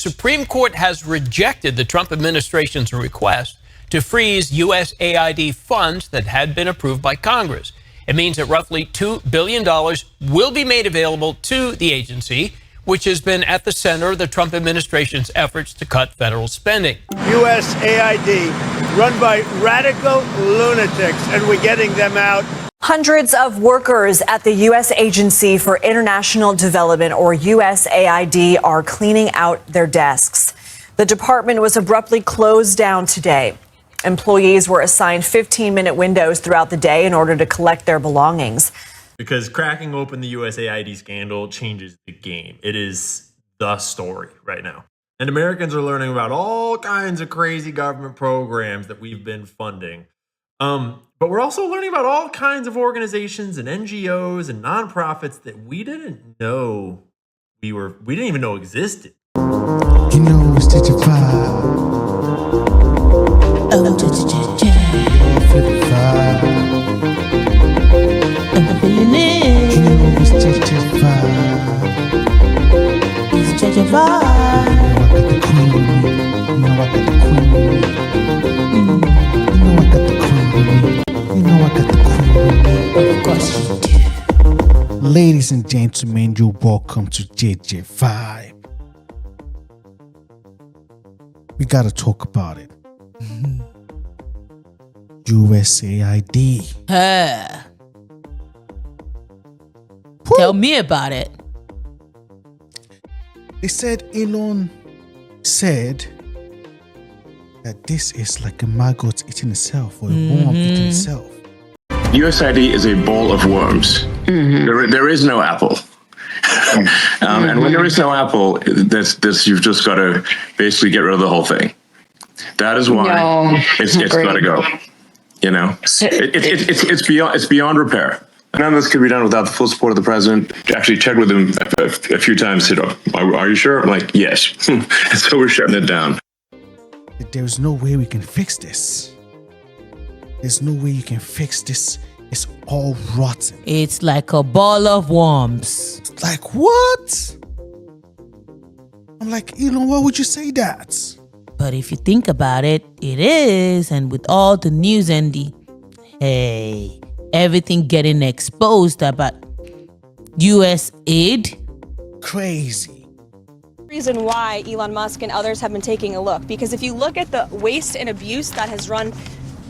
Supreme Court has rejected the Trump administration's request to freeze USAID funds that had been approved by Congress. It means that roughly $2 billion will be made available to the agency, which has been at the center of the Trump administration's efforts to cut federal spending. USAID, run by radical lunatics, and we're getting them out. Hundreds of workers at the U.S. Agency for International Development, or USAID, are cleaning out their desks. The department was abruptly closed down today. Employees were assigned 15-minute windows throughout the day in order to collect their belongings. Because cracking open the USAID scandal changes the game. It is the story right now. And Americans are learning about all kinds of crazy government programs that we've been funding. But we're also learning about all kinds of organizations and NGOs and nonprofits that we didn't know we didn't even know existed. You know it's JEJE VIBE. Oh, JEJE. I'm feeling it. You know it's JEJE VIBE. It's JEJE VIBE. You know I got the queen with me. You know I got the queen with me. You know I got the queen with me. Of course you do. Ladies and gentlemen, you're welcome to JEJE VIBE. We gotta talk about it. USAID. Tell me about it. They said Elon said that this is like a maggot eating itself, or a worm eating itself. USAID is a bowl of worms. There is no apple. And when there is no apple, you've just got to basically get rid of the whole thing. That is why it's got to go. You know, it's beyond repair. None of this could be done without the full support of the president. Actually checked with him a few times. Said, "Are you sure?" I'm like, "Yes." So we're shutting it down. There's no way we can fix this. There's no way you can fix this. It's all rotten. It's like a ball of worms. Like what? I'm like, Elon, why would you say that? But if you think about it, it is. And with all the news and everything getting exposed about US aid. Crazy. Reason why Elon Musk and others have been taking a look, because if you look at the waste and abuse that has run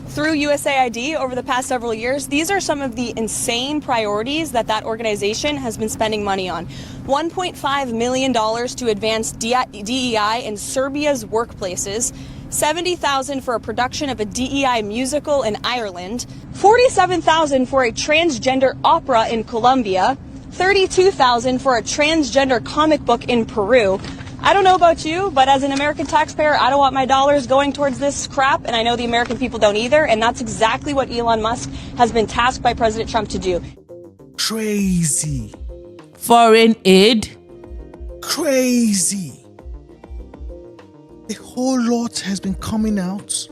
through USAID over the past several years, these are some of the insane priorities that organization has been spending money on. $1.5 million to advance DEI in Serbia's workplaces, $70,000 for a production of a DEI musical in Ireland, $47,000 for a transgender opera in Colombia, $32,000 for a transgender comic book in Peru. I don't know about you, but as an American taxpayer, I don't want my dollars going towards this crap, and I know the American people don't either, and that's exactly what Elon Musk has been tasked by President Trump to do. Crazy. Foreign aid. Crazy. A whole lot has been coming out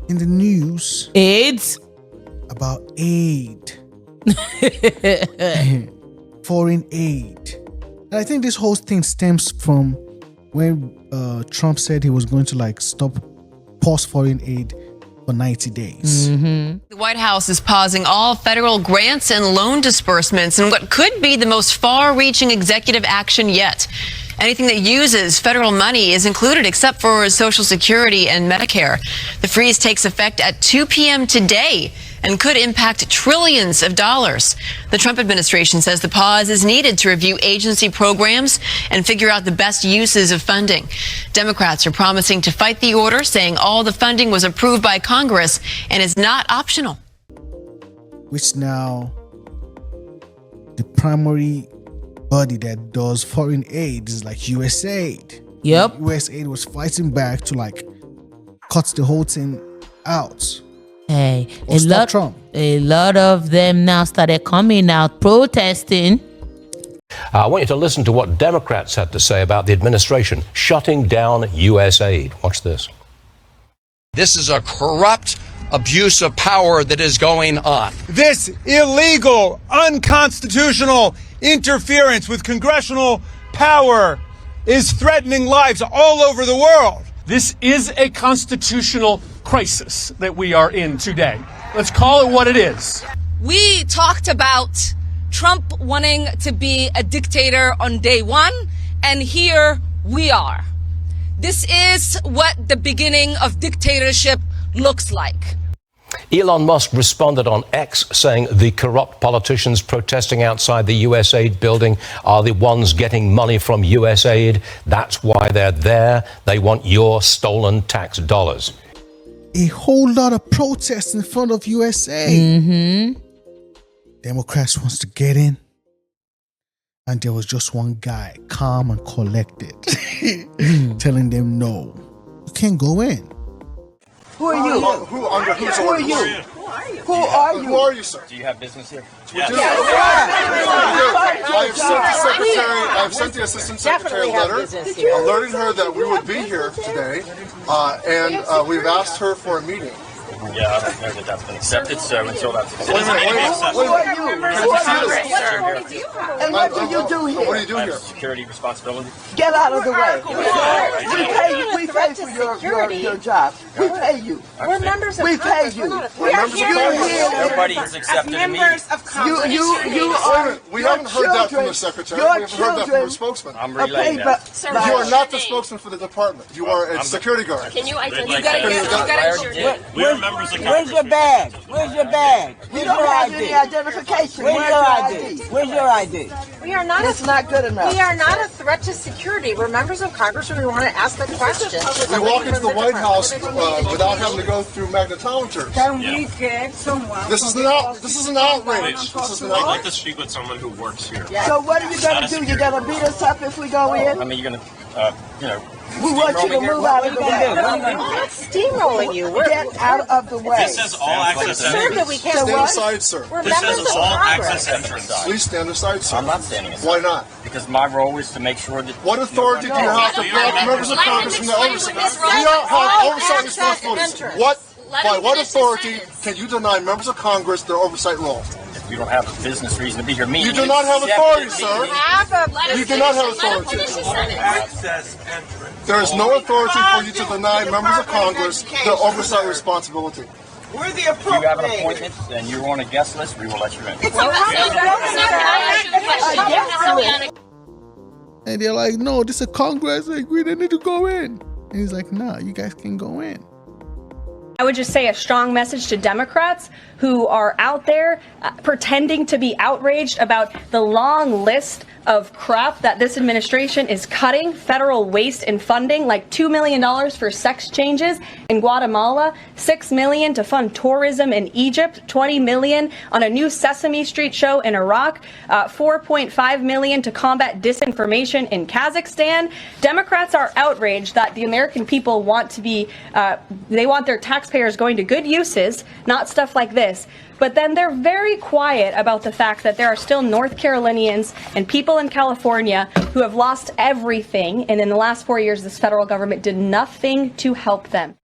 in the news. AIDS. About aid. Foreign aid. And I think this whole thing stems from when Trump said he was going to pause foreign aid for 90 days. The White House is pausing all federal grants and loan disbursements in what could be the most far-reaching executive action yet. Anything that uses federal money is included except for Social Security and Medicare. The freeze takes effect at 2 p.m. today and could impact trillions of dollars. The Trump administration says the pause is needed to review agency programs and figure out the best uses of funding. Democrats are promising to fight the order, saying all the funding was approved by Congress and is not optional. Which now the primary body that does foreign aid is like USAID. Yep. USAID was fighting back to cut the whole thing out. Hey, Or stop Trump. A lot of them now started coming out protesting. I want you to listen to what Democrats had to say about the administration shutting down USAID. Watch this. This is a corrupt abuse of power that is going on. This illegal, unconstitutional interference with congressional power is threatening lives all over the world. This is a constitutional crisis that we are in today. Let's call it what it is. We talked about Trump wanting to be a dictator on day one, and here we are. This is what the beginning of dictatorship looks like. Elon Musk responded on X saying the corrupt politicians protesting outside the USAID building are the ones getting money from USAID. That's why they're there. They want your stolen tax dollars. A whole lot of protests in front of USAID. Democrats wants to get in. And there was just one guy, calm and collected, telling them no, you can't go in. Who are you? Who are you? Who are you? Who are you, sir? Do you have business here? Yes. I have sent the assistant secretary a letter alerting her that we would be here today, and we've asked her for a meeting. Yeah, I don't know that that's been accepted, so until that's accepted. Wait a minute. Who are you? And what do you do here? What do you do here? Security responsibility. Get out of the way. We pay for your job. We pay you. We're members of Congress. We pay you. We are here Nobody has accepted a meeting. of Congress. You are. We haven't heard that from the secretary. We haven't heard that from the spokesman. I'm relaying that. You are not the spokesman for the department. You are a security guard. Can you identify? Where's your badge? Where's your badge? Where's your ID? Identification. Where's your ID? Where's your ID? We are not. It's not good enough. We are not a threat to security. We're members of Congress, and we want to ask the question. We walk into the White House without having to go through magnetometers. Can we get someone? This is an outrage. This is an I'd like outrage. to speak with someone who works here. So what are you going to do? You're going to beat us up if we go in? I mean, you're going to, We want you to move out of the way. We're not steamrolling you. We're Get out of the way. This is all access concerned that we can't. Stand aside, sir. We're This members is of all Congress. access. Please stand aside, sir. I'm not standing aside. Why not? Because my role is to make sure that... What authority do you have to block members of Congress from the oversight? We don't have oversight responsibilities. By what authority can you deny members of Congress their oversight role? You don't have a business reason to be here. You do not have authority, sir. You do not have authority. There is no authority for you to deny members of Congress their oversight responsibility. We're the appropriate. You have an appointment and you're on a guest list, we will let you in. And they're like, no, this is Congress. Like, we didn't need to go in. And he's like, nah, you guys can go in. I would just say a strong message to Democrats who are out there pretending to be outraged about the long list of crap that this administration is cutting, federal waste and funding, like $2 million for sex changes in Guatemala, $6 million to fund tourism in Egypt, $20 million on a new Sesame Street show in Iraq, $4.5 million to combat disinformation in Kazakhstan. Democrats are outraged that the American people want to be, they want their taxpayers going to good uses, not stuff like this. But then they're very quiet about the fact that there are still North Carolinians and people in California who have lost everything. And in the last 4 years, this federal government did nothing to help them.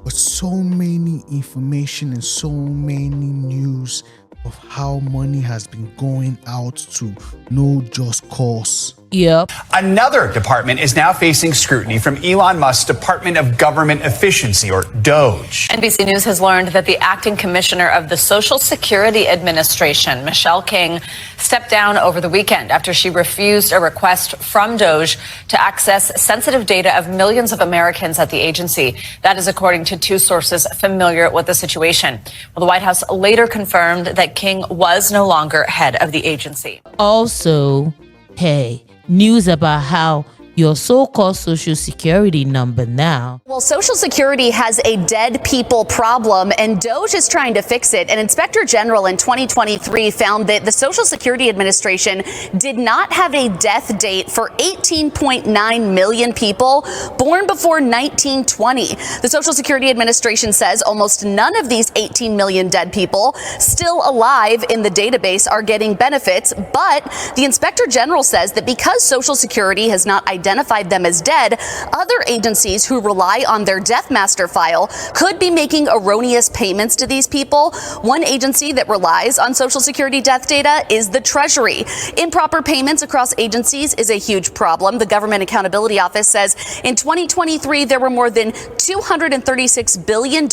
But so many information and so many news of how money has been going out to no just cause. Yep. Another department is now facing scrutiny from Elon Musk's Department of Government Efficiency, or DOGE. NBC News has learned that the acting commissioner of the Social Security Administration, Michelle King, stepped down over the weekend after she refused a request from DOGE to access sensitive data of millions of Americans at the agency. That is according to two sources familiar with the situation. Well, the White House later confirmed that King was no longer head of the agency. Also, hey, news about how your so-called Social Security number now. Well, Social Security has a dead people problem, and DOGE is trying to fix it. An inspector general in 2023 found that the Social Security Administration did not have a death date for 18.9 million people born before 1920. The Social Security Administration says almost none of these 18 million dead people still alive in the database are getting benefits. But the inspector general says that because Social Security has not identified identified them as dead, other agencies who rely on their death master file could be making erroneous payments to these people. One agency that relies on Social Security death data is the Treasury. Improper payments across agencies is a huge problem. The Government Accountability Office says in 2023, there were more than $236 billion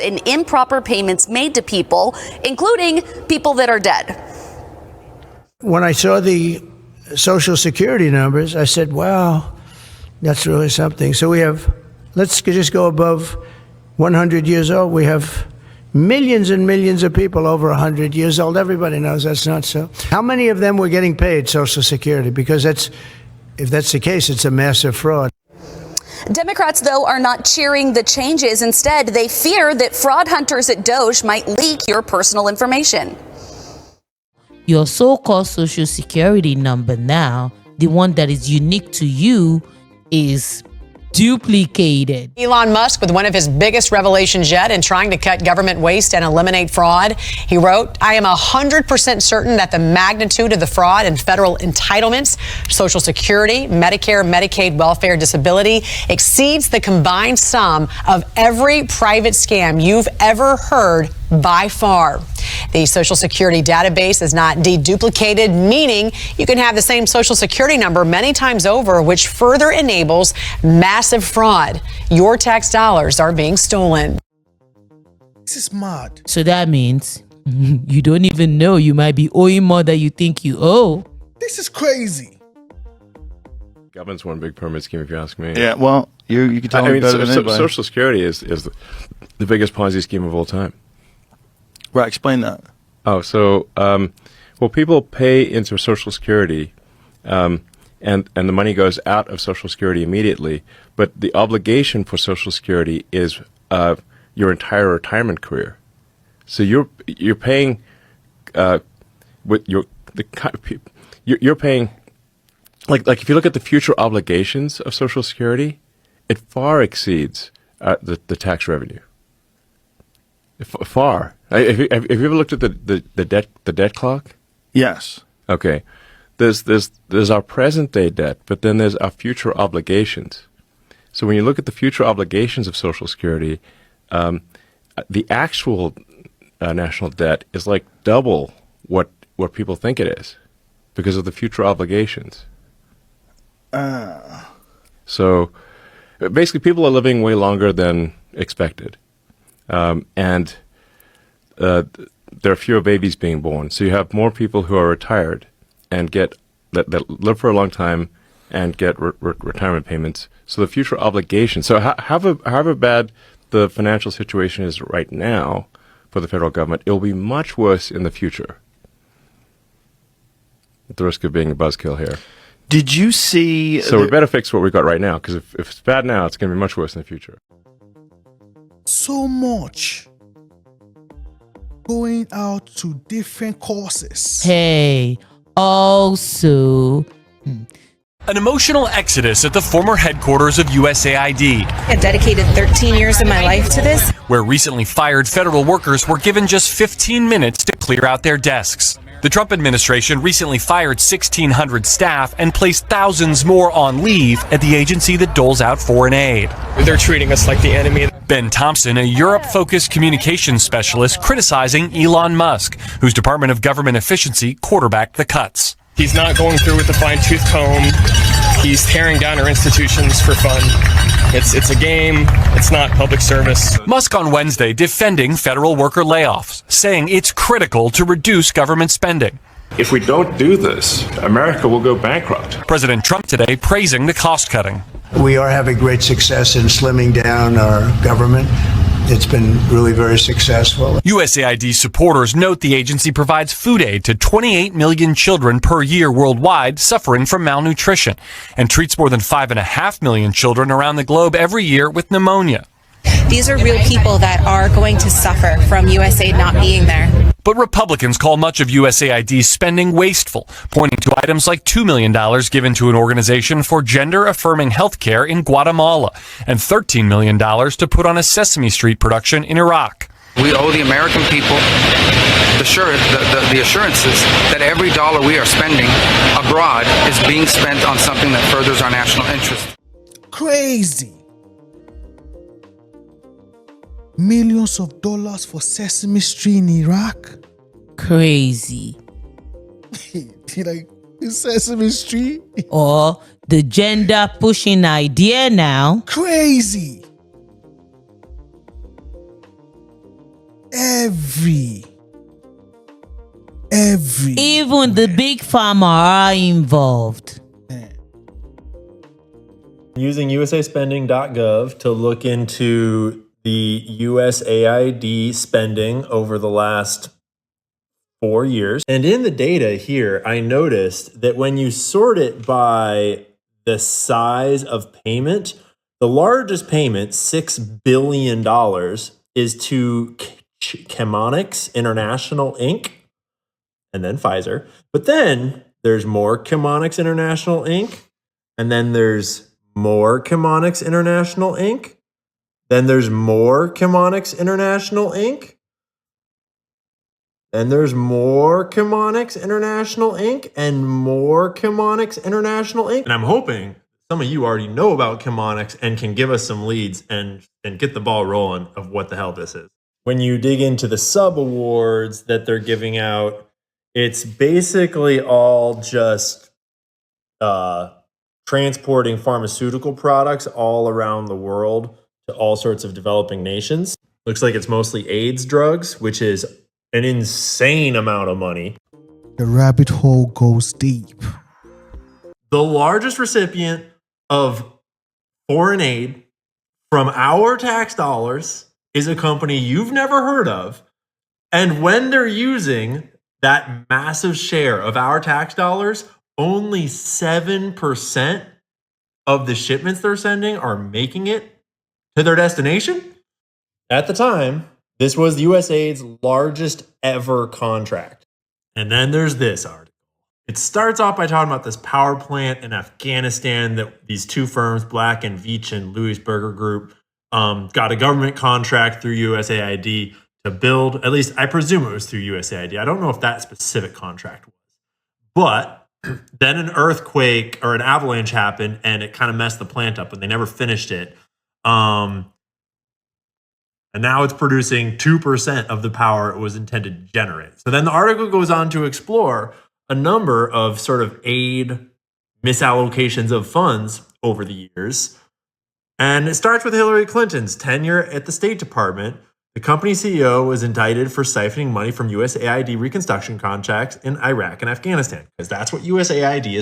in improper payments made to people, including people that are dead. When I saw the Social Security numbers, I said, wow, that's really something. So we have, let's just go above 100 years old. We have millions and millions of people over 100 years old. Everybody knows that's not so. How many of them were getting paid Social Security? Because if that's the case, it's a massive fraud. Democrats, though, are not cheering the changes. Instead, they fear that fraud hunters at DOGE might leak your personal information. Your so-called Social Security number now, the one that is unique to you, is duplicated. Elon Musk with one of his biggest revelations yet in trying to cut government waste and eliminate fraud. He wrote, "I am 100% certain that the magnitude of the fraud in federal entitlements, Social Security, Medicare, Medicaid, welfare, disability exceeds the combined sum of every private scam you've ever heard by far. The Social Security database is not deduplicated, meaning you can have the same Social Security number many times over, which further enables massive fraud. Your tax dollars are being stolen." This is mad. So that means you don't even know you might be owing more than you think you owe. This is crazy. Government's one big pyramid scheme, if you ask me. Yeah, well, you can tell me better than anybody. Social Security is the biggest Ponzi scheme of all time. Right, explain that. Oh, so, well, people pay into Social Security, and the money goes out of Social Security immediately, but the obligation for Social Security is your entire retirement career. So you're paying you're paying like if you look at the future obligations of Social Security, it far exceeds the tax revenue. Far. Have you ever looked at the debt clock? Yes. Okay. There's our present day debt, but then there's our future obligations. So when you look at the future obligations of Social Security, the actual national debt is like double what people think it is because of the future obligations. So basically, people are living way longer than expected. And there are fewer babies being born. So you have more people who are retired and that live for a long time and get retirement payments. So the future obligations. So however bad the financial situation is right now for the federal government, it will be much worse in the future. At the risk of being a buzzkill here. Did you see... So we better fix what we've got right now, because if it's bad now, it's going to be much worse in the future. So much going out to different courses. Hey, also... An emotional exodus at the former headquarters of USAID. I dedicated 13 years of my life to this. Where recently fired federal workers were given just 15 minutes to clear out their desks. The Trump administration recently fired 1,600 staff and placed thousands more on leave at the agency that doles out foreign aid. They're treating us like the enemy. Ben Thompson, a Europe-focused communications specialist, criticizing Elon Musk, whose Department of Government Efficiency quarterbacked the cuts. He's not going through with the fine-tooth comb. He's tearing down our institutions for fun. It's a game. It's not public service. Musk on Wednesday defending federal worker layoffs, saying it's critical to reduce government spending. If we don't do this, America will go bankrupt. President Trump today praising the cost cutting. We are having great success in slimming down our government. It's been really very successful. USAID supporters note the agency provides food aid to 28 million children per year worldwide suffering from malnutrition and treats more than 5.5 million children around the globe every year with pneumonia. These are real people that are going to suffer from USAID not being there. But Republicans call much of USAID's spending wasteful, pointing to items like $2 million given to an organization for gender-affirming health care in Guatemala and $13 million to put on a Sesame Street production in Iraq. We owe the American people the assurances that every dollar we are spending abroad is being spent on something that furthers our national interest. Crazy. Millions of dollars for Sesame Street in Iraq. Crazy. Like Sesame Street. Or the gender pushing idea now. Crazy. Every. Even the big pharma are involved. Using usaspending.gov to look into the USAID spending over the last 4 years. And in the data here, I noticed that when you sort it by the size of payment, the largest payment, $6 billion, is to Chemonics International Inc., and then Pfizer. But then there's more Chemonics International Inc., and then there's more Chemonics International Inc., then there's more Chemonics International Inc., then there's more Chemonics International Inc., and more Chemonics International Inc. And I'm hoping some of you already know about Chemonics and can give us some leads and get the ball rolling of what the hell this is. When you dig into the sub-awards that they're giving out, it's basically all just transporting pharmaceutical products all around the world to all sorts of developing nations. Looks like it's mostly AIDS drugs, which is an insane amount of money. The rabbit hole goes deep. The largest recipient of foreign aid from our tax dollars is a company you've never heard of. And when they're using that massive share of our tax dollars, only 7% of the shipments they're sending are making it to their destination. At the time, this was USAID's largest ever contract. And then there's this article. It starts off by talking about this power plant in Afghanistan that these two firms, Black & Veatch and Louis-Berger Group, got a government contract through USAID to build. At least I presume it was through USAID. I don't know if that specific contract was. But then an earthquake or an avalanche happened and it kind of messed the plant up and they never finished it. And now it's producing 2% of the power it was intended to generate. So then the article goes on to explore a number of sort of aid misallocations of funds over the years. And it starts with Hillary Clinton's tenure at the State Department. The company CEO was indicted for siphoning money from USAID reconstruction contracts in Iraq and Afghanistan, because that's what USAID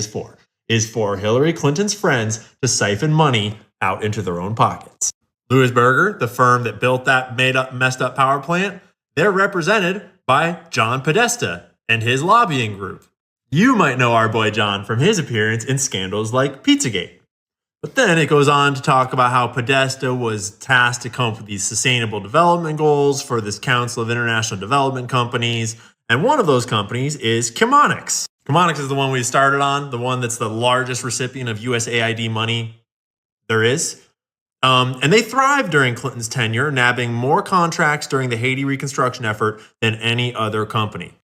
is for Hillary Clinton's friends to siphon money out into their own pockets. Louis-Berger, the firm that built that messed up power plant, they're represented by John Podesta and his lobbying group. You might know our boy John from his appearance in scandals like Pizzagate. But then it goes on to talk about how Podesta was tasked to come up with these sustainable development goals for this Council of International Development Companies. And one of those companies is Chemonics. Chemonics is the one we started on, the one that's the largest recipient of USAID money there is. And they thrived during Clinton's tenure, nabbing more contracts during the Haiti reconstruction effort than any other company.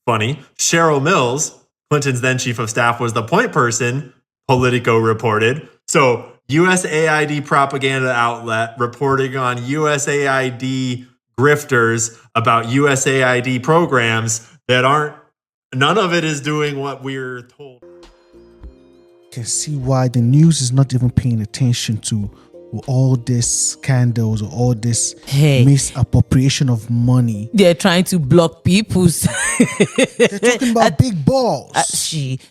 Funny, Cheryl Mills, Clinton's then chief of staff, was the point person, Politico reported. So USAID propaganda outlet reporting on USAID grifters about USAID programs that none of it is doing what we're told. Can see why the news is not even paying attention to all these scandals or all this misappropriation of money. They're trying to block people's. They're talking about big balls.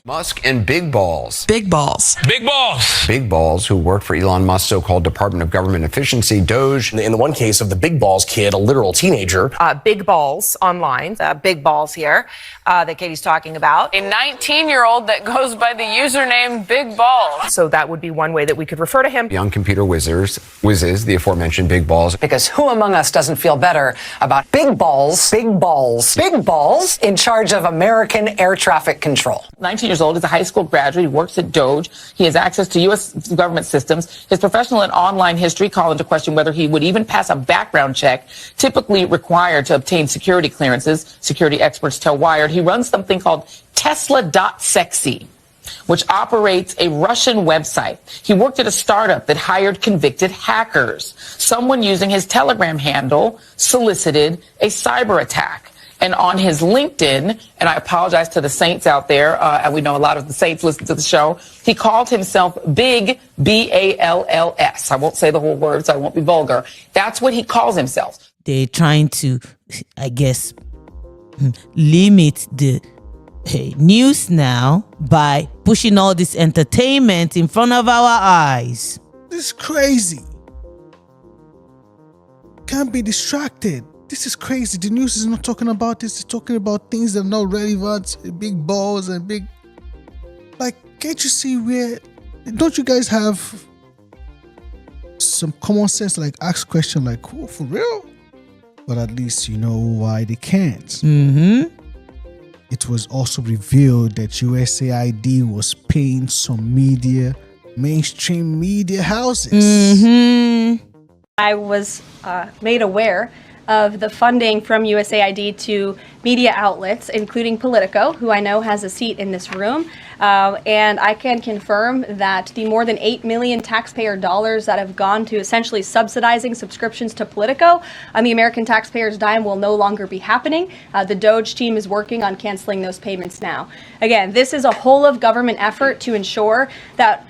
Musk and big balls. Big balls. Big balls. Big balls who worked for Elon Musk's so-called Department of Government Efficiency, DOGE. In the one case of the big balls kid, a literal teenager. Big balls online. Big balls here that Katie's talking about. A 19-year-old that goes by the username Big Balls. So that would be one way that we could refer to him. Young computer whiz whizzes, the aforementioned big balls. Because who among us doesn't feel better about big balls in charge of American air traffic control? 19 years old, he's a high school graduate, he works at DOGE, he has access to U.S. government systems. His professional and online history call into question whether he would even pass a background check typically required to obtain security clearances. Security experts tell Wired he runs something called Tesla.sexy, which operates a Russian website. He worked at a startup that hired convicted hackers. Someone using his Telegram handle solicited a cyber attack. And on his LinkedIn, and I apologize to the Saints out there, and we know a lot of the Saints listen to the show, he called himself Big, B-A-L-L-S. I won't say the whole word, so I won't be vulgar. That's what he calls himself. They're trying to, I guess, limit the news now by pushing all this entertainment in front of our eyes. This is crazy. Can't be distracted. This is crazy. The news is not talking about this. It's talking about things that are not relevant. Big balls and big... Like, can't you see where... Don't you guys have some common sense, like ask question like, oh, for real? But at least you know why they can't. Mm-hmm. It was also revealed that USAID was paying some mainstream media houses. Mm-hmm. I was made aware of the funding from USAID to media outlets, including Politico, who I know has a seat in this room. And I can confirm that the more than $8 million taxpayer dollars that have gone to essentially subsidizing subscriptions to Politico on the American taxpayer's dime will no longer be happening. The DOGE team is working on canceling those payments now. Again, this is a whole of government effort to ensure that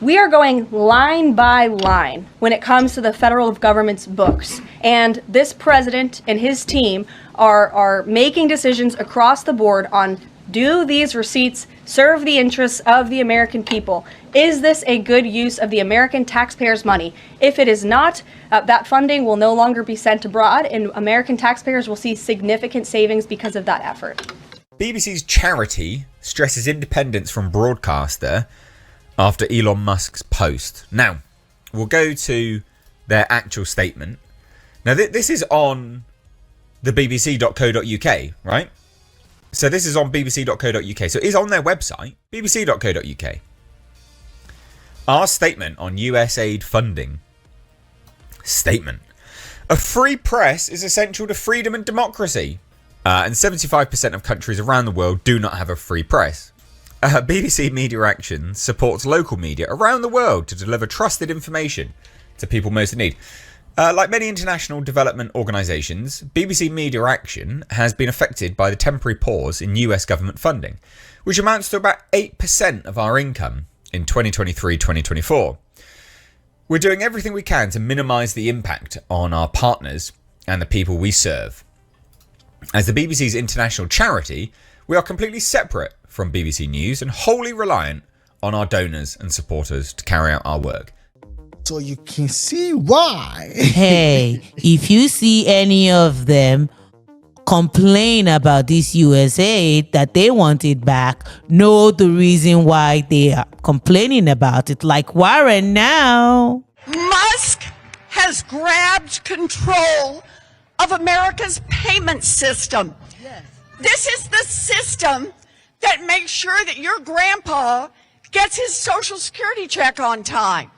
we are going line by line when it comes to the federal government's books. And this president and his team are making decisions across the board on, do these receipts serve the interests of the American people? Is this a good use of the American taxpayers' money? If it is not, that funding will no longer be sent abroad, and American taxpayers will see significant savings because of that effort. BBC's Charity stresses independence from broadcaster after Elon Musk's post. Now, we'll go to their actual statement. Now, this is on the bbc.co.uk, right? So this is on bbc.co.uk. So it is on their website, bbc.co.uk. Our statement on USAID funding. Statement. A free press is essential to freedom and democracy. And 75% of countries around the world do not have a free press. BBC Media Action supports local media around the world to deliver trusted information to people most in need. Like many international development organisations, BBC Media Action has been affected by the temporary pause in US government funding, which amounts to about 8% of our income in 2023-2024. We're doing everything we can to minimise the impact on our partners and the people we serve. As the BBC's international charity, we are completely separate from BBC News and wholly reliant on our donors and supporters to carry out our work. So you can see why. Hey, if you see any of them complain about this USAID that they want it back, know the reason why they are complaining about it, like Warren now. Musk has grabbed control of America's payment system. Yes. This is the system that makes sure that your grandpa gets his Social Security check on time.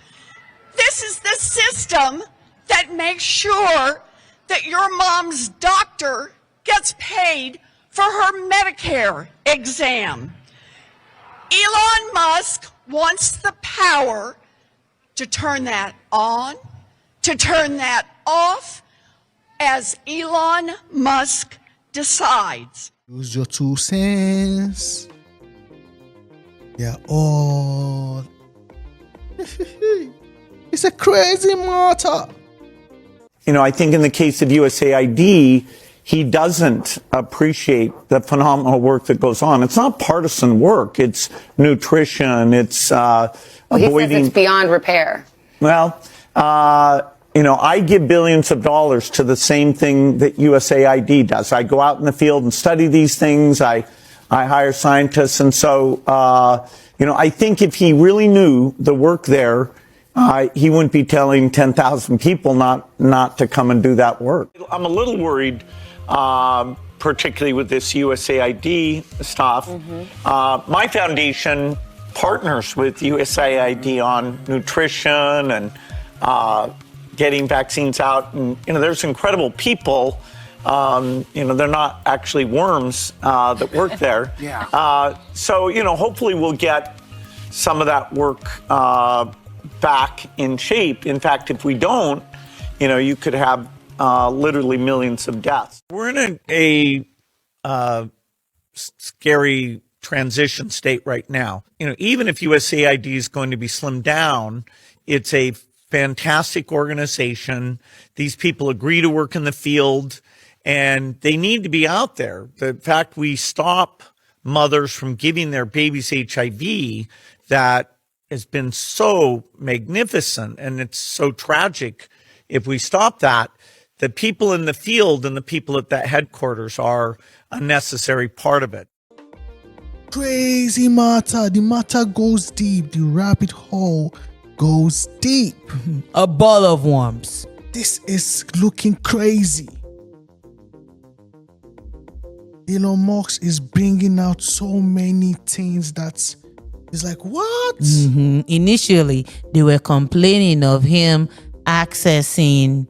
This is the system that makes sure that your mom's doctor gets paid for her Medicare exam. Elon Musk wants the power to turn that on, to turn that off, as Elon Musk decides. Use your 2 cents. Yeah, all. It's a crazy matter. You know, I think in the case of USAID, he doesn't appreciate the phenomenal work that goes on. It's not partisan work. It's nutrition. It's avoiding. He says it's beyond repair. Well, you know, I give billions of dollars to the same thing that USAID does. I go out in the field and study these things. I hire scientists. And so, you know, I think if he really knew the work there, he wouldn't be telling 10,000 people not to come and do that work. I'm a little worried, particularly with this USAID stuff. My foundation partners with USAID on nutrition and getting vaccines out. And, there's incredible people. They're not actually worms that work there. So, hopefully we'll get some of that work back in shape. In fact, if we don't, you could have literally millions of deaths. We're in a scary transition state right now. Even if USAID is going to be slimmed down, it's a fantastic organization. These people agree to work in the field, and they need to be out there. The fact we stop mothers from giving their babies HIV, that has been so magnificent, and it's so tragic. If we stop that, the people in the field and the people at that headquarters are a necessary part of it. Crazy matter. The matter goes deep. The rabbit hole goes deep. A ball of worms. This is looking crazy. Elon Musk is bringing out so many things that is like, what? Initially, they were complaining of him accessing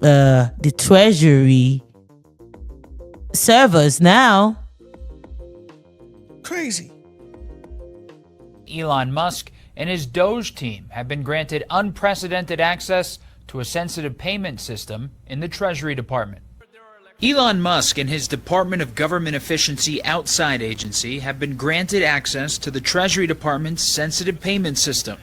the Treasury servers. Now, crazy. Elon Musk and his DOGE team have been granted unprecedented access to a sensitive payment system in the Treasury Department. Elon Musk and his Department of Government Efficiency outside agency have been granted access to the Treasury Department's sensitive payment system.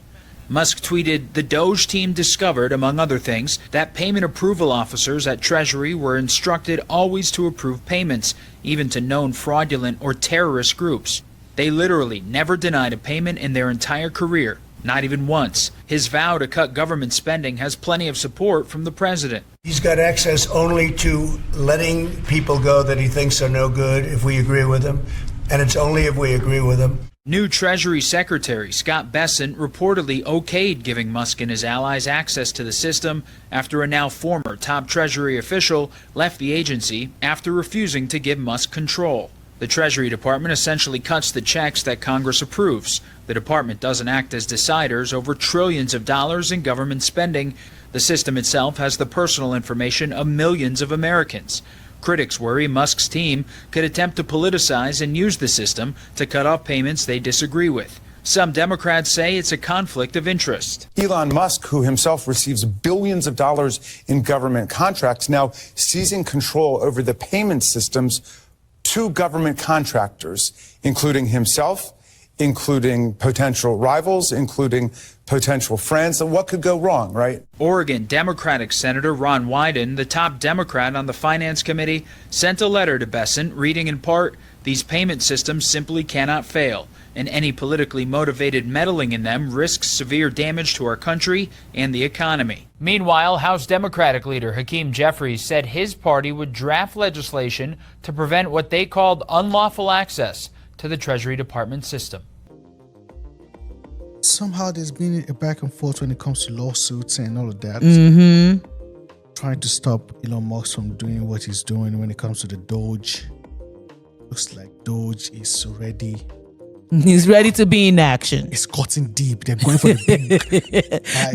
Musk tweeted, "The DOGE team discovered, among other things, that payment approval officers at Treasury were instructed always to approve payments, even to known fraudulent or terrorist groups. They literally never denied a payment in their entire career, not even once. His vow to cut government spending has plenty of support from the president." He's got access only to letting people go that he thinks are no good if we agree with him, and it's only if we agree with him. New Treasury Secretary Scott Bessent reportedly okayed giving Musk and his allies access to the system after a now former top Treasury official left the agency after refusing to give Musk control. The Treasury Department essentially cuts the checks that Congress approves. The department doesn't act as deciders over trillions of dollars in government spending. The system itself has the personal information of millions of Americans. Critics worry Musk's team could attempt to politicize and use the system to cut off payments they disagree with. Some Democrats say it's a conflict of interest. Elon Musk, who himself receives billions of dollars in government contracts, now seizing control over the payment systems to government contractors, including himself, including potential rivals, including potential friends. And what could go wrong, right? Oregon Democratic Senator Ron Wyden, the top Democrat on the Finance Committee, sent a letter to Bessent reading in part, "These payment systems simply cannot fail, and any politically motivated meddling in them risks severe damage to our country and the economy." Meanwhile, House Democratic leader Hakeem Jeffries said his party would draft legislation to prevent what they called unlawful access to the Treasury Department system. Somehow there's been a back and forth when it comes to lawsuits and all of that. Trying to stop Elon Musk from doing what he's doing when it comes to the DOGE. Looks like DOGE is ready. He's ready to be in action. It's gotten deep. They're going for the big.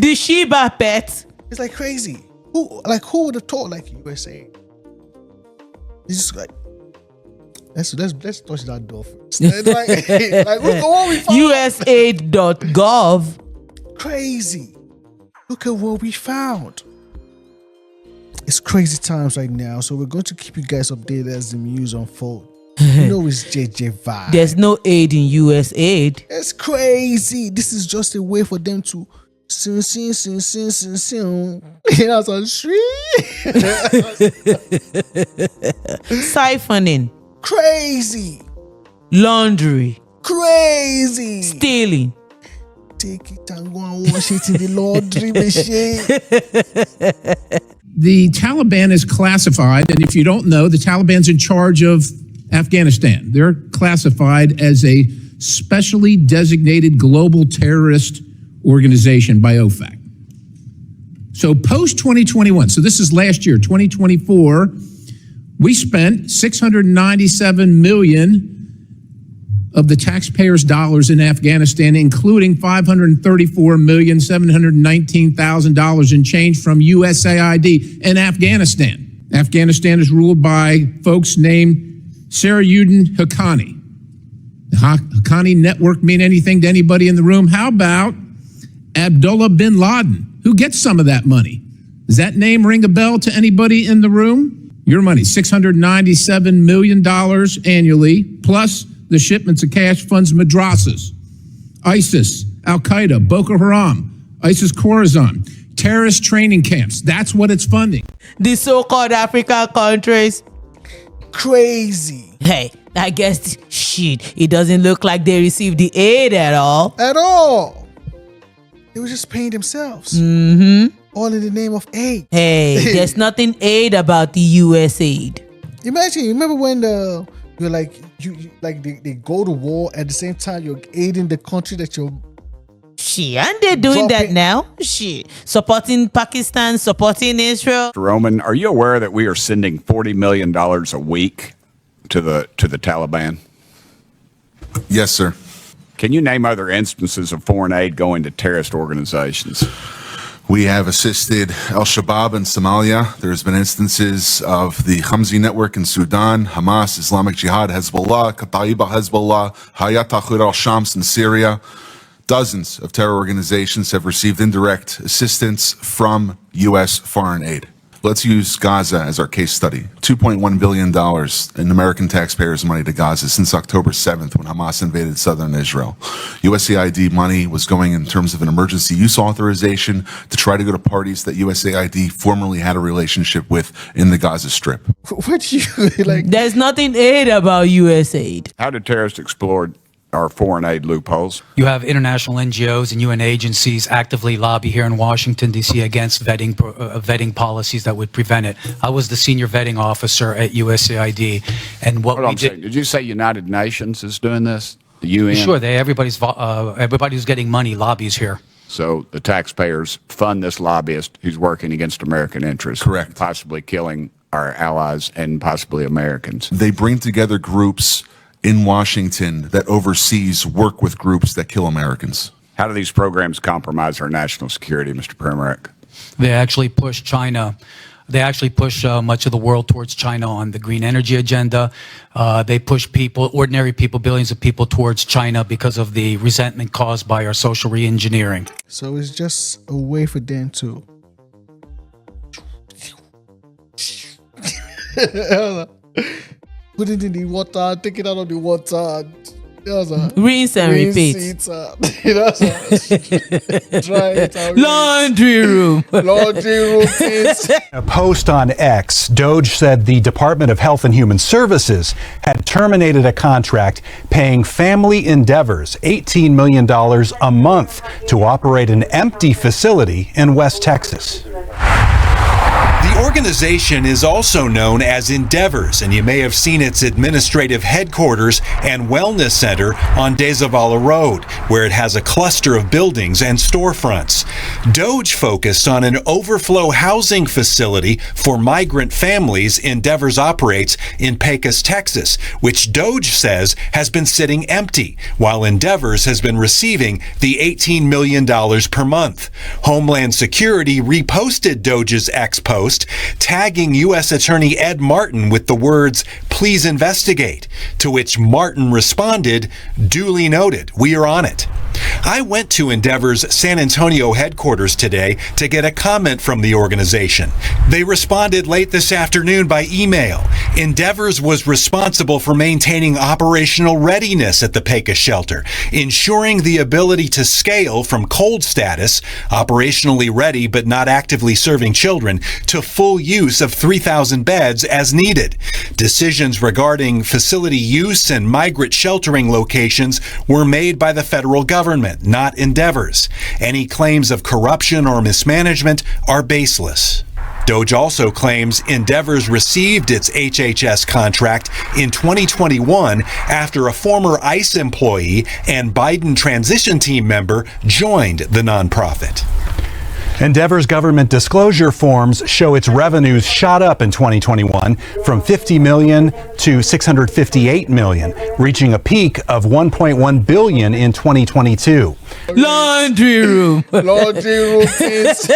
The Shiba pet. It's like crazy. Who would have thought USA? It's just like, let's touch that door first. Look at what we found. USAID.gov. Crazy. Look at what we found. It's crazy times right now, so we're going to keep you guys updated as the news unfold. You know it's JEJE Vibe. There's no aid in USAID. It's crazy. This is just a way for them to siphoning. Crazy. Laundry. Crazy. Stealing. Take it and go and wash it in the laundry machine. The Taliban is classified, and if you don't know, the Taliban's in charge of Afghanistan. They're classified as a specially designated global terrorist organization by OFAC. So post 2021, so this is last year, 2024, we spent $697 million of the taxpayers' dollars in Afghanistan, including $534,719,000 in change from USAID in Afghanistan. Afghanistan is ruled by folks named Sarajuddin Haqqani. The Haqqani network mean anything to anybody in the room? How about Abdullah bin Laden? Who gets some of that money? Does that name ring a bell to anybody in the room? Your money, $697 million annually, plus the shipments of cash funds madrasas, ISIS, Al-Qaeda, Boko Haram, ISIS Khorasan, terrorist training camps. That's what it's funding. The so-called African countries. Crazy. Hey, I guess, shit, it doesn't look like they received the aid at all. At all. They were just paying themselves. Mm-hmm. All in the name of aid. Hey, there's nothing aid about the USAID. Imagine, you remember when you're like, they go to war at the same time you're aiding the country that you're. Shit, and they're doing that now. Shit, supporting Pakistan, supporting Israel. Roman, are you aware that we are sending $40 million a week to the Taliban? Yes, sir. Can you name other instances of foreign aid going to terrorist organizations? We have assisted Al-Shabaab in Somalia. There's been instances of the Khamsi network in Sudan, Hamas, Islamic Jihad, Hezbollah, Kata'iba Hezbollah, Hayat Tahrir al-Shams in Syria. Dozens of terror organizations have received indirect assistance from U.S. foreign aid. Let's use Gaza as our case study. $2.1 billion in American taxpayers' money to Gaza since October 7th when Hamas invaded southern Israel. USAID money was going in terms of an emergency use authorization to try to go to parties that USAID formerly had a relationship with in the Gaza Strip. What you like? There's nothing aid about USAID. How did terrorists exploit our foreign aid loopholes? You have international NGOs and UN agencies actively lobby here in Washington, D.C. against vetting policies that would prevent it. I was the senior vetting officer at USAID, and what we did. Did you say United Nations is doing this? The UN? Sure, everybody who's getting money lobbies here. So the taxpayers fund this lobbyist who's working against American interests. Correct. Possibly killing our allies and possibly Americans. They bring together groups in Washington that overseas work with groups that kill Americans. How do these programs compromise our national security, Mr. Premack? They actually push China. They actually push much of the world towards China on the green energy agenda. They push people, ordinary people, billions of people towards China because of the resentment caused by our social re-engineering. So it's just a way for them to put it in the water, take it out of the water. Rinse and repeat. Dry it out. Laundry room. A post on X, DOGE said the Department of Health and Human Services had terminated a contract paying Family Endeavors $18 million a month to operate an empty facility in West Texas. The organization is also known as Endeavors, and you may have seen its administrative headquarters and wellness center on De Zavala Road, where it has a cluster of buildings and storefronts. DOGE focused on an overflow housing facility for migrant families Endeavors operates in Pecos, Texas, which DOGE says has been sitting empty, while Endeavors has been receiving the $18 million per month. Homeland Security reposted DOGE's X post, tagging U.S. Attorney Ed Martin with the words, "Please investigate," to which Martin responded, "Duly noted, we are on it." I went to Endeavor's San Antonio headquarters today to get a comment from the organization. They responded late this afternoon by email. Endeavors was responsible for maintaining operational readiness at the Pecos shelter, ensuring the ability to scale from cold status, operationally ready but not actively serving children, to full use of 3,000 beds as needed. Decisions regarding facility use and migrant sheltering locations were made by the federal government, not Endeavors. Any claims of corruption or mismanagement are baseless. DOGE also claims Endeavors received its HHS contract in 2021 after a former ICE employee and Biden transition team member joined the nonprofit. Endeavor's government disclosure forms show its revenues shot up in 2021 from $50 million to $658 million, reaching a peak of $1.1 billion in 2022. Laundry room. Laundry routines.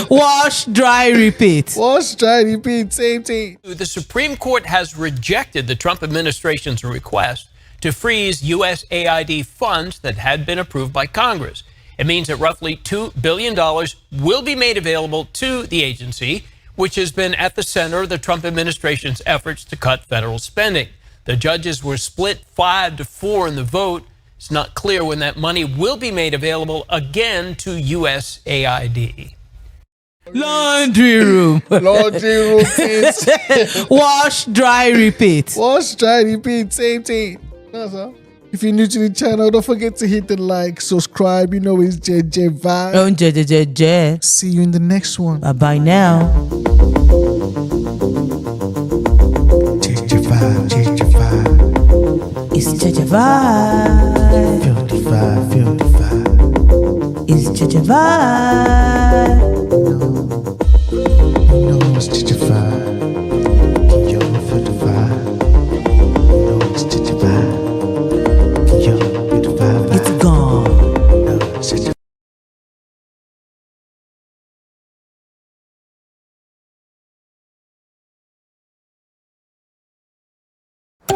Wash, dry, repeat. Wash, dry, repeat. Same thing. The Supreme Court has rejected the Trump administration's request to freeze USAID funds that had been approved by Congress. It means that roughly $2 billion will be made available to the agency, which has been at the center of the Trump administration's efforts to cut federal spending. The judges were split 5-4 in the vote. It's not clear when that money will be made available again to USAID. Laundry room. Laundry routines. Wash, dry, repeat. Wash, dry, repeat. Same thing. That's all. If you're new to the channel, don't forget to hit the like, subscribe. You know it's JJ Vibe. Oh, JJ. See you in the next one. Bye now. JJ Vibe, JJ Vibe. It's JJ Vibe. Feel the vibe, feel the vibe. It's JJ Vibe. You know it's JJ Vibe. Yo, feel the vibe. You know it's JJ Vibe. It's gone.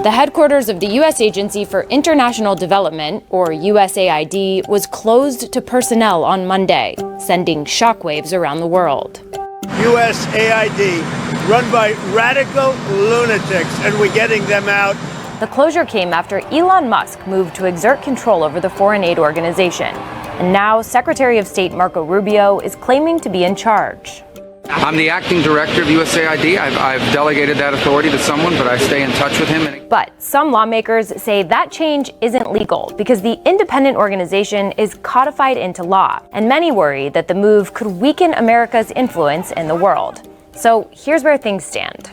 The headquarters of the U.S. Agency for International Development, or USAID, was closed to personnel on Monday, sending shockwaves around the world. USAID, run by radical lunatics, and we're getting them out. The closure came after Elon Musk moved to exert control over the foreign aid organization. And now Secretary of State Marco Rubio is claiming to be in charge. I'm the acting director of USAID. I've delegated that authority to someone, but I stay in touch with him. But some lawmakers say that change isn't legal because the independent organization is codified into law. And many worry that the move could weaken America's influence in the world. So here's where things stand.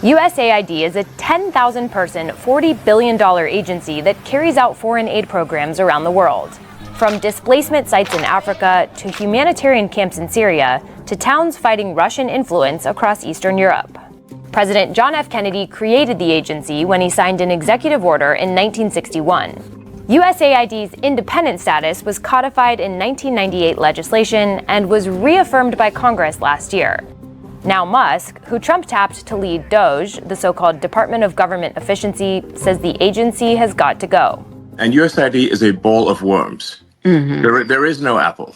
USAID is a 10,000-person, $40 billion agency that carries out foreign aid programs around the world. From displacement sites in Africa to humanitarian camps in Syria to towns fighting Russian influence across Eastern Europe. President John F. Kennedy created the agency when he signed an executive order in 1961. USAID's independent status was codified in 1998 legislation and was reaffirmed by Congress last year. Now Musk, who Trump tapped to lead DOGE, the so-called Department of Government Efficiency, says the agency has got to go. And USAID is a bowl of worms. Mm-hmm. There is no apple.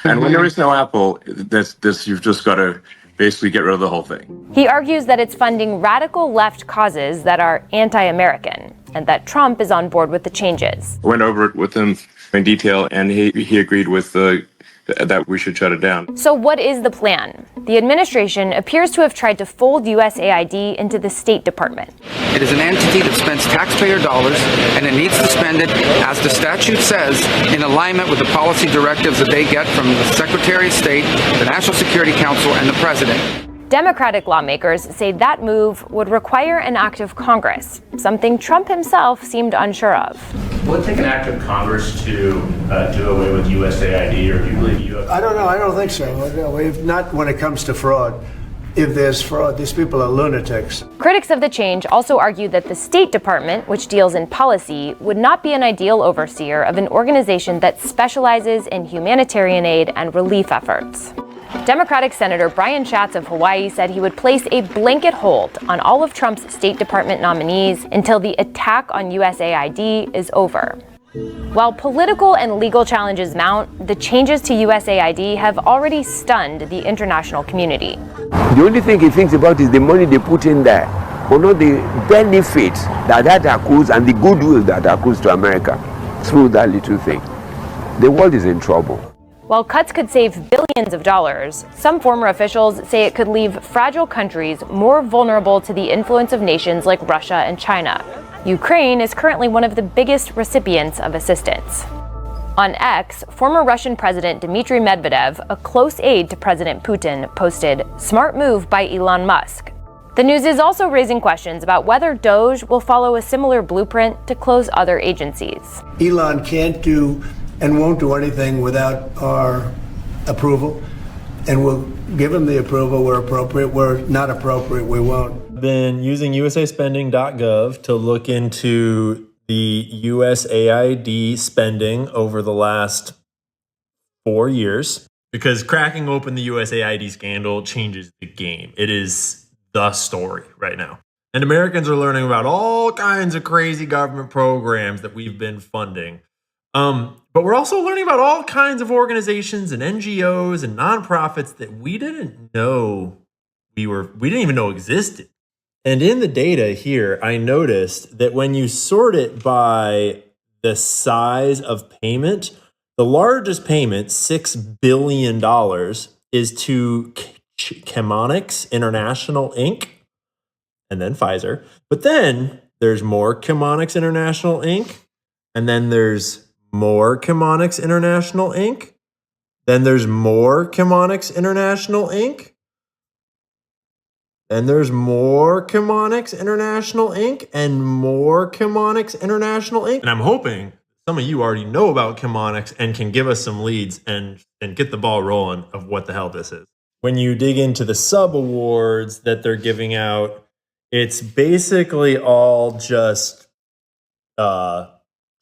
And when there is no apple, you've just got to basically get rid of the whole thing. He argues that it's funding radical left causes that are anti-American, and that Trump is on board with the changes. I went over it with him in detail, and he agreed with that we should shut it down. So what is the plan? The administration appears to have tried to fold USAID into the State Department. It is an entity that spends taxpayer dollars, and it needs to spend it, as the statute says, in alignment with the policy directives that they get from the Secretary of State, the National Security Council, and the President. Democratic lawmakers say that move would require an act of Congress, something Trump himself seemed unsure of. Will it take an act of Congress to do away with USAID, or do you believe you have... I don't know. I don't think so. Not when it comes to fraud. If there's fraud, these people are lunatics. Critics of the change also argue that the State Department, which deals in policy, would not be an ideal overseer of an organization that specializes in humanitarian aid and relief efforts. Democratic Senator Brian Schatz of Hawaii said he would place a blanket hold on all of Trump's State Department nominees until the attack on USAID is over. While political and legal challenges mount, the changes to USAID have already stunned the international community. The only thing he thinks about is the money they put in there, but not the benefits that accrues and the goodwill that accrues to America through that little thing. The world is in trouble. While cuts could save billions of dollars, some former officials say it could leave fragile countries more vulnerable to the influence of nations like Russia and China. Ukraine is currently one of the biggest recipients of assistance. On X, former Russian President Dmitry Medvedev, a close aide to President Putin, posted, "Smart move by Elon Musk." The news is also raising questions about whether DOGE will follow a similar blueprint to close other agencies. Elon can't do and won't do anything without our approval, and we'll give him the approval where appropriate. Where not appropriate, we won't. I've been using usaspending.gov to look into the USAID spending over the last 4 years, because cracking open the USAID scandal changes the game. It is the story right now. And Americans are learning about all kinds of crazy government programs that we've been funding. But we're also learning about all kinds of organizations and NGOs and nonprofits that we didn't even know existed. And in the data here, I noticed that when you sort it by the size of payment, the largest payment, $6 billion, is to Chemonics International Inc., and then Pfizer. But then there's more Chemonics International Inc., and then there's more Chemonics International Inc., then there's more Chemonics International Inc., then there's more Chemonics International Inc., and more Chemonics International Inc. And I'm hoping some of you already know about Chemonics and can give us some leads and get the ball rolling of what the hell this is. When you dig into the sub-awards that they're giving out, it's basically all just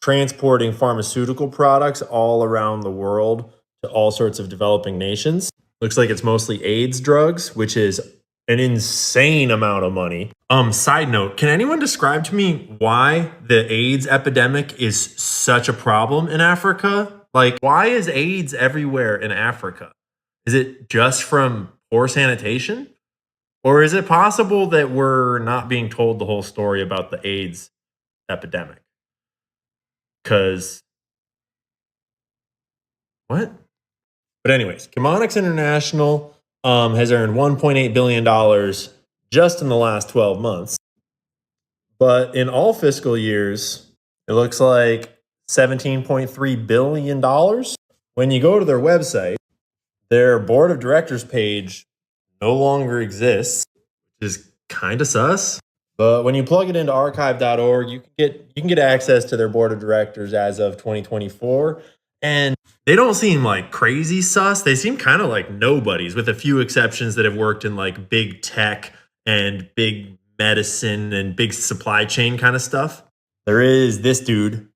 transporting pharmaceutical products all around the world to all sorts of developing nations. Looks like it's mostly AIDS drugs, which is an insane amount of money. Side note, can anyone describe to me why the AIDS epidemic is such a problem in Africa? Like, why is AIDS everywhere in Africa? Is it just from poor sanitation? Or is it possible that we're not being told the whole story about the AIDS epidemic? Because, what? But anyways, Chemonics International has earned $1.8 billion just in the last 12 months. But in all fiscal years, it looks like $17.3 billion. When you go to their website, their board of directors page no longer exists, which is kind of sus. But when you plug it into archive.org, you can get access to their board of directors as of 2024. And they don't seem like crazy sus. They seem kind of like nobodies, with a few exceptions that have worked in like big tech and big medicine and big supply chain kind of stuff. There is this dude,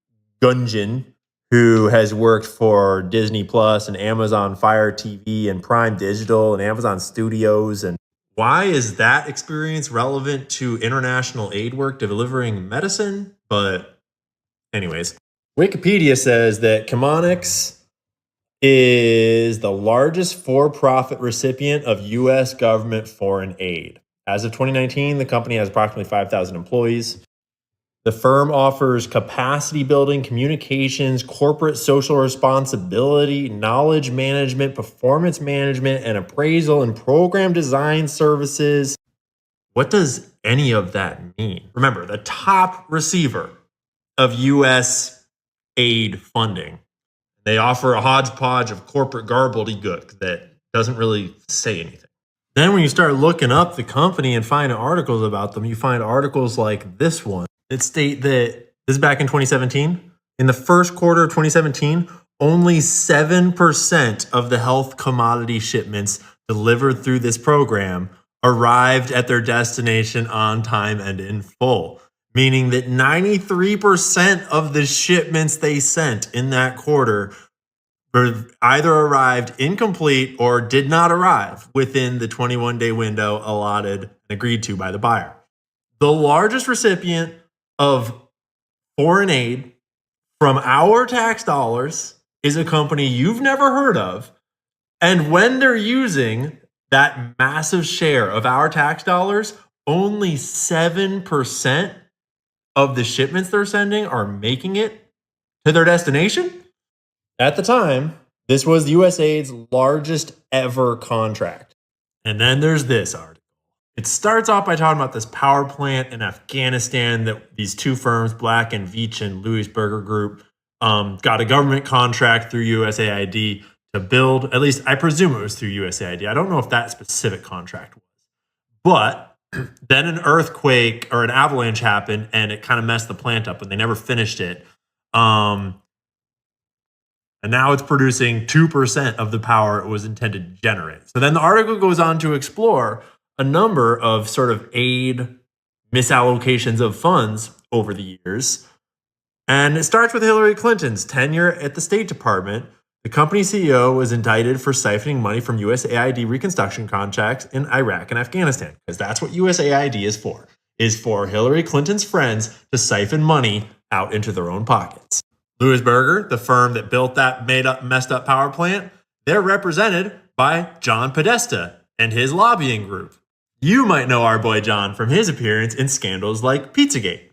Gunjan, who has worked for Disney Plus and Amazon Fire TV and Prime Digital and Amazon Studios. And why is that experience relevant to international aid work delivering medicine? But anyways, Wikipedia says that Chemonics is the largest for-profit recipient of U.S. government foreign aid. As of 2019, the company has approximately 5,000 employees. The firm offers capacity building, communications, corporate social responsibility, knowledge management, performance management, and appraisal and program design services. What does any of that mean? Remember, the top receiver of U.S. aid funding. They offer a hodgepodge of corporate gobbledygook that doesn't really say anything. Then when you start looking up the company and finding articles about them, you find articles like this one that state that, this is back in 2017, in the first quarter of 2017, only 7% of the health commodity shipments delivered through this program arrived at their destination on time and in full, meaning that 93% of the shipments they sent in that quarter either arrived incomplete or did not arrive within the 21-day window allotted and agreed to by the buyer. The largest recipient of foreign aid from our tax dollars is a company you've never heard of. And when they're using that massive share of our tax dollars, only 7% of the shipments they're sending are making it to their destination. At the time, this was USAID's largest ever contract. And then there's this article. It starts off by talking about this power plant in Afghanistan that these two firms, Black & Veatch and Louis Berger Group, got a government contract through USAID to build, at least I presume it was through USAID. I don't know if that specific contract was. But then an earthquake or an avalanche happened and it kind of messed the plant up and they never finished it. And now it's producing 2% of the power it was intended to generate. So then the article goes on to explore a number of sort of aid misallocations of funds over the years. And it starts with Hillary Clinton's tenure at the State Department. The company CEO was indicted for siphoning money from USAID reconstruction contracts in Iraq and Afghanistan, because that's what USAID is for Hillary Clinton's friends to siphon money out into their own pockets. Louis Berger, the firm that built that messed up power plant, they're represented by John Podesta and his lobbying group. You might know our boy John from his appearance in scandals like Pizzagate.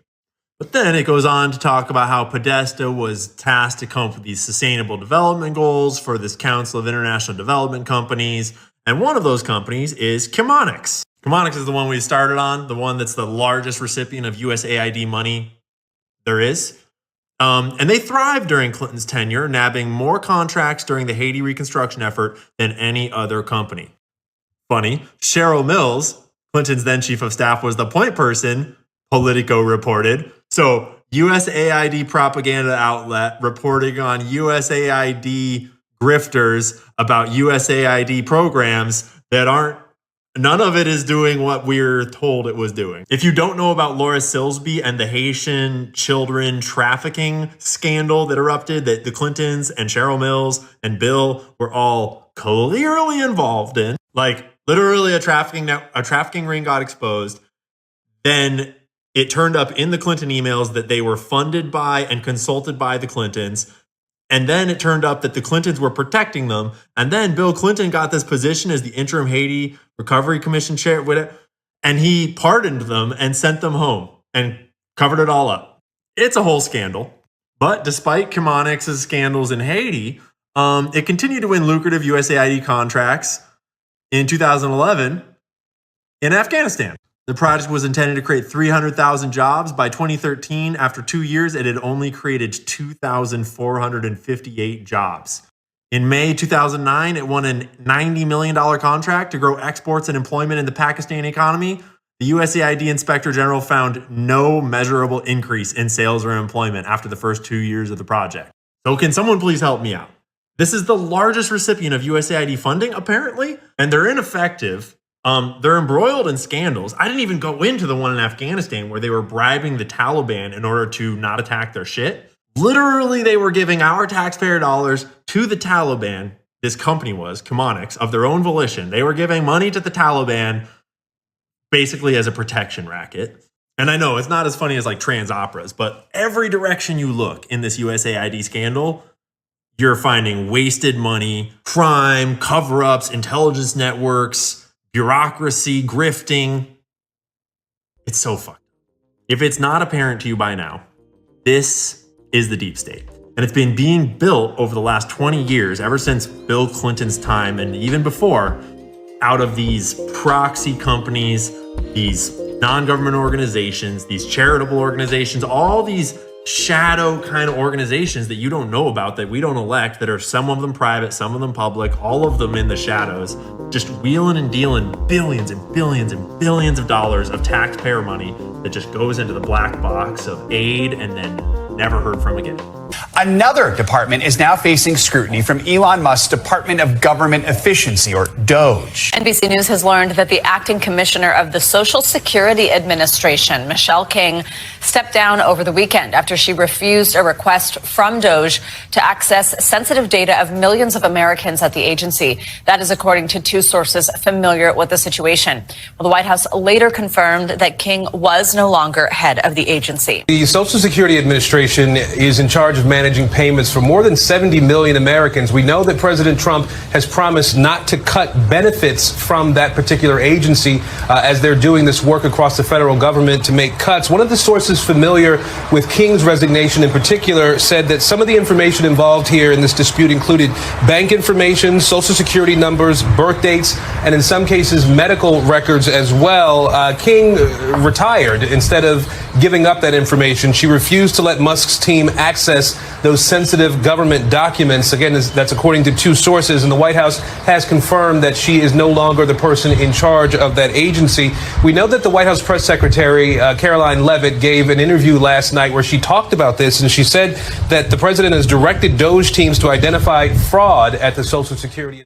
But then it goes on to talk about how Podesta was tasked to come up with these sustainable development goals for this Council of International Development Companies. And one of those companies is Chemonics. Chemonics is the one we started on, the one that's the largest recipient of USAID money there is. And they thrived during Clinton's tenure, nabbing more contracts during the Haiti reconstruction effort than any other company. Funny, Cheryl Mills, Clinton's then chief of staff, was the point person, Politico reported. So USAID propaganda outlet reporting on USAID grifters about USAID programs that aren't, none of it is doing what we're told it was doing. If you don't know about Laura Silsby and the Haitian children trafficking scandal that erupted, that the Clintons and Cheryl Mills and Bill were all clearly involved in, like literally a trafficking ring got exposed, then it turned up in the Clinton emails that they were funded by and consulted by the Clintons. And then it turned up that the Clintons were protecting them. And then Bill Clinton got this position as the interim Haiti Recovery Commission chair, and he pardoned them and sent them home and covered it all up. It's a whole scandal. But despite Chemonics' scandals in Haiti, it continued to win lucrative USAID contracts in 2011 in Afghanistan. The project was intended to create 300,000 jobs. By 2013, after 2 years, it had only created 2,458 jobs. In May 2009, it won a $90 million contract to grow exports and employment in the Pakistani economy. The USAID Inspector General found no measurable increase in sales or employment after the first 2 years of the project. So can someone please help me out? This is the largest recipient of USAID funding, apparently, and they're ineffective. They're embroiled in scandals. I didn't even go into the one in Afghanistan where they were bribing the Taliban in order to not attack their shit. Literally, they were giving our taxpayer dollars to the Taliban. This company was, Chemonics, of their own volition. They were giving money to the Taliban basically as a protection racket. And I know it's not as funny as like trans operas, but every direction you look in this USAID scandal, you're finding wasted money, crime, cover-ups, intelligence networks, bureaucracy, grifting. It's so fucked. If it's not apparent to you by now, this is the deep state. And it's been being built over the last 20 years, ever since Bill Clinton's time and even before, out of these proxy companies, these non-government organizations, these charitable organizations, all these shadow kind of organizations that you don't know about, that we don't elect, that are some of them private, some of them public, all of them in the shadows, just wheeling and dealing billions and billions and billions of dollars of taxpayer money that just goes into the black box of aid and then never heard from again. Another department is now facing scrutiny from Elon Musk's Department of Government Efficiency, or DOGE. NBC News has learned that the acting commissioner of the Social Security Administration, Michelle King, stepped down over the weekend after she refused a request from DOGE to access sensitive data of millions of Americans at the agency. That is according to two sources familiar with the situation. Well, the White House later confirmed that King was no longer head of the agency. The Social Security Administration is in charge of managing payments for more than 70 million Americans. We know that President Trump has promised not to cut benefits from that particular agency as they're doing this work across the federal government to make cuts. One of the sources familiar with King's resignation in particular said that some of the information involved here in this dispute included bank information, Social Security numbers, birth dates, and in some cases medical records as well. King retired instead of giving up that information. She refused to let Musk's team access those sensitive government documents. Again, that's according to two sources, and the White House has confirmed that she is no longer the person in charge of that agency. We know that the White House press secretary, Caroline Leavitt, gave an interview last night where she talked about this, and she said that the president has directed DOGE teams to identify fraud at the Social Security.